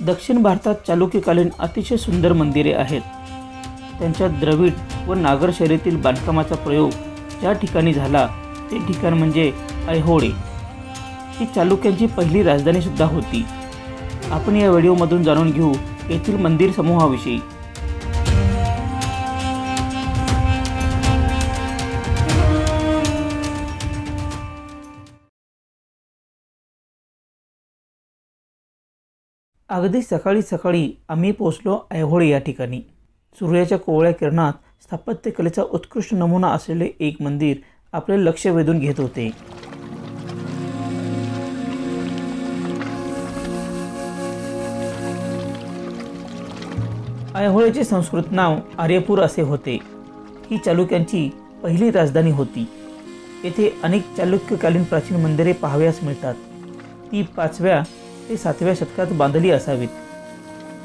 दक्षिण भारतात चालुक्यकालीन अतिशय सुंदर मंदिरे आहेत। त्यांच्या द्रविड व नागर शैलीतील बांधकामाचा प्रयोग ज्या ठिकाणी झाला ते ठिकाण म्हणजे ऐहोळे। ही चालुक्यांची पहिली राजधानी सुद्धा होती। आपण या व्हिडिओमधून जाणून घेऊ येथील मंदिर समूहाविषयी। अगदी सकाळी सकाळी आम्ही पोहोचलो ऐहोळे या ठिकाणी। सूर्याच्या कोवळ्या किरणात स्थापत्यकलेचा उत्कृष्ट नमुना असलेले एक मंदिर आपले लक्ष वेधून घेत होते। ऐहोळेचे संस्कृत नाव आर्यपूर असे होते। ही चालुक्यांची पहिली राजधानी होती। येथे अनेक चालुक्यकालीन प्राचीन मंदिरे पाहावयास मिळतात। ती 5व्या ते 7व्या शतकात बांधली असावीत।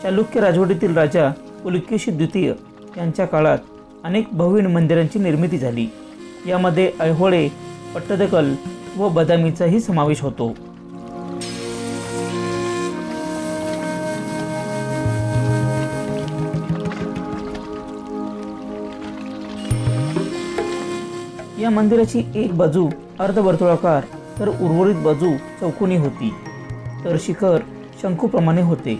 चालुक्य राजवटीतील राजा पुलकेशी द्वितीय यांच्या काळात अनेक भव्य मंदिरांची निर्मिती झाली। यामध्ये ऐहोळे, पट्टदकल व बदामीचाही समावेश होतो। या मंदिराची एक बाजू अर्धवर्तुळाकार तर उर्वरित बाजू चौकोनी होती, तर शिखर शंकूप्रमाणे होते।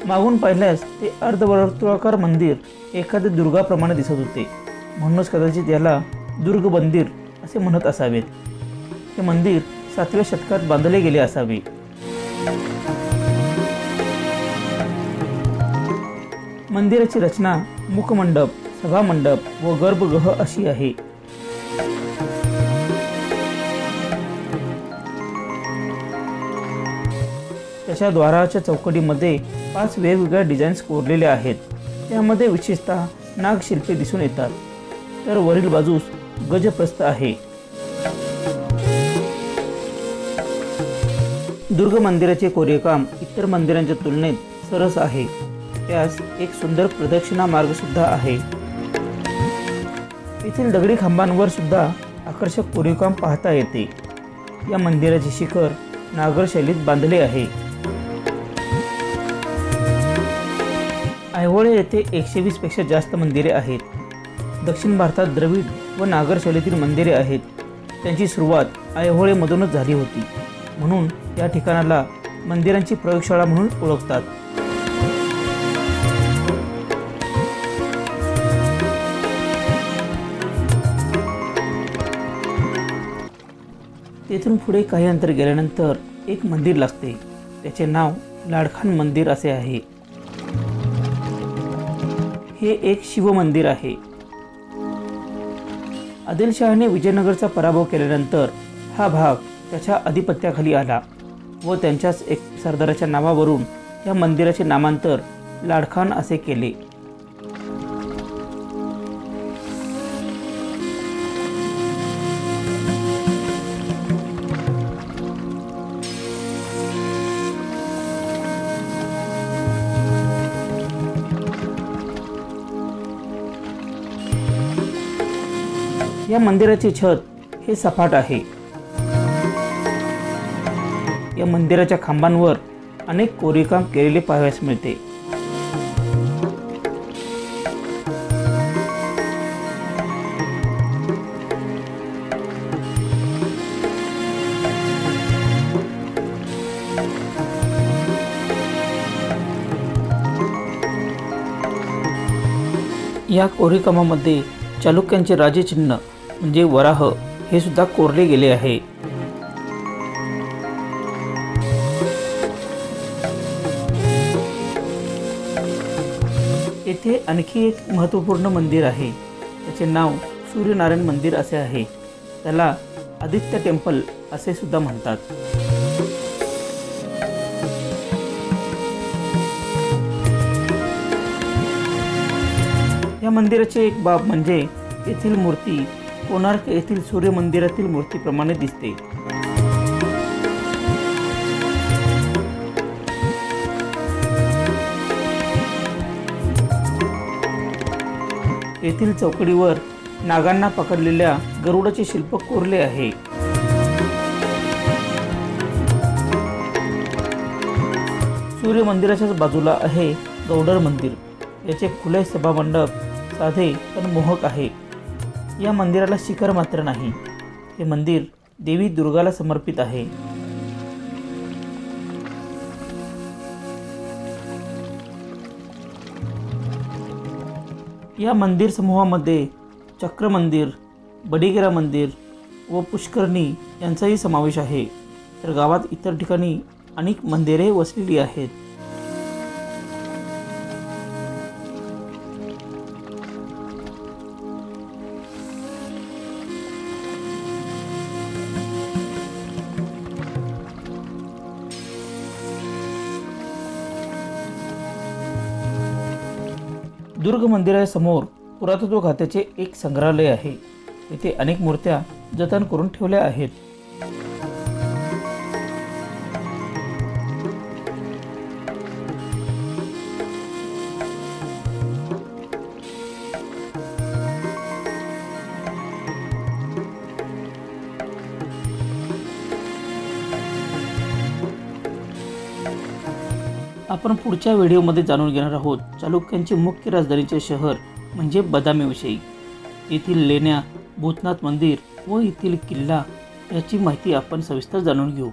मागून पाहिल्यास ते अर्धवर्तुळाकार मंदिर एखाद्या दुर्गाप्रमाणे दिसत होते, म्हणूनच कदाचित याला दुर्ग मंदिर असे म्हणत असावेत। हे मंदिर 7व्या शतकात बांधले गेले असावे। मंदिराची रचना मुखमंडप, सभामंडप व गर्भगृह अशी आहे। त्याच्या द्वाराच्या चौकटीमध्ये 5 वेगवेगळ्या डिझाईन्स कोरलेल्या आहेत। त्यामध्ये विशेषतः नागशिल्पे दिसून येतात, तर वरील बाजूस गजप्रस्थ आहे। दुर्ग मंदिराचे कोरीवकाम इतर मंदिरांच्या तुलनेत सरस आहे। त्यास एक सुंदर प्रदक्षिणा मार्ग सुद्धा आहे। येथील दगडी खांबांवर सुद्धा आकर्षक कोरीवकाम पाहता येते। या मंदिराचे शिखर नागर शैलीत बांधले आहे। ऐहोळे येथे 120 पेक्षा जास्त मंदिरे आहेत। दक्षिण भारतात द्रविड व नागर शैलीतील मंदिरे आहेत। त्यांची सुरुवात ऐहोळेमधूनच झाली होती, म्हणून या ठिकाणाला मंदिरांची प्रयोगशाळा म्हणून ओळखतात। तेथून पुढे काही अंतर गेल्यानंतर एक मंदिर लागते। त्याचे नाव लाडखान मंदिर असे आहे। हे एक शिव मंदिर आहे। आदिलशहाने विजयनगरचा पराभव केल्यानंतर हा भाग त्याच्या अधिपत्याखाली आला व त्यांच्याच एक सरदाराच्या नावावरून या मंदिराचे नामांतर लाडखान असे केले। या मंदिराचे छत हे सपाट आहे। या मंदिराच्या खांबांवर अनेक कोरीवकाम केलेले पाहावयास मिळते। या कोरीवकामामध्ये चालुक्यांचे राजचिन्ह म्हणजे वराह हे सुद्धा कोरले गेले आहे। येथे आणखी एक महत्त्वपूर्ण मंदिर आहे। त्याचे नाव सूर्यनारायण मंदिर असे आहे। त्याला आदित्य टेम्पल असे सुद्धा म्हणतात। या मंदिराची एक बाब म्हणजे येथील मूर्ती कोणार्क येथील सूर्य मंदिरातील मूर्तीप्रमाणे दिसते। येथील चौकडीवर नागांना पकडलेल्या गरुडाचे शिल्प कोरले आहे। सूर्य मंदिराच्याच बाजूला आहे गौडर मंदिर. याचे खुले सभामंडप साधे पण मोहक आहे. या मंदिराला शिखर मात्र नाही. हे मंदिर देवी दुर्गाला समर्पित आहे. या मंदिर समूहामध्ये चक्र मंदिर, बडीगेरा मंदिर व पुष्करणी यांचाही समावेश आहे. तर गावात इतर ठिकाणी अनेक मंदिरे वसलेली आहेत. दुर्ग मंदिरासमोर पुरातत्व खात्याचे एक संग्रहालय आहे. येथे अनेक मूर्त्या जतन करून ठेवल्या आहेत. आपण पुढच्या व्हिडिओमध्ये जाणून घेणार आहोत चालुक्यांचे मुख्य राजधानीचे शहर म्हणजे बदामीविषयी. येथील लेण्या, भूतनाथ मंदिर व येथील किल्ला याची माहिती आपण सविस्तर जाणून घेऊ.